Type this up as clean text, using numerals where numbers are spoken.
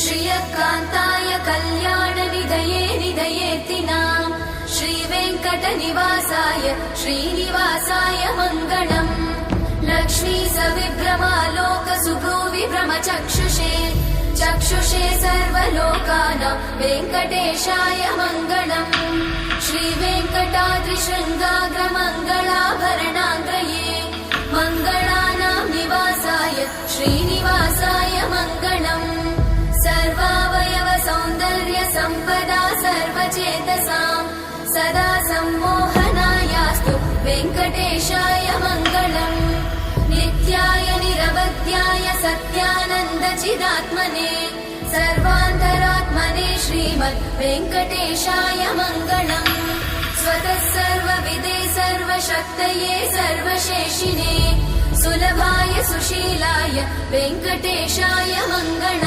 श्रियकान्ताय कल्याणनिधये निधयेऽर्तिनाम् श्रीवेङ्कटनिवासाय श्रीनिवासाय मङ्गलम् लक्ष्मी सविभ्रमालोकसुभ्रूविभ्रमचक्षुषे चक्षुषे सर्वलोकानां वेङ्कटेशाय मङ्गलम् श्रीवेङ्कटाद्रिशृङ्गाग्रमङ्गलाभरणाङ्ग्रये मङ्गलानां निवासाय श्रीनिवासाय मङ्गलम् सर्वावयव सौन्दर्य सम्पदा सर्वचेतसां सदा सम्मोहनायास्तु वेङ्कटेशाय मङ्गलम् नित्याय निरवध्याय सत्यानन्दचिदात्मने सर्वान्तरात्मने श्रीमद् वेङ्कटेशाय मङ्गलम् स्वतः सर्वविदे सर्वशक्तये सर्वशेषिने सुलभाय सुशीलाय वेङ्कटेशाय मङ्गलम्।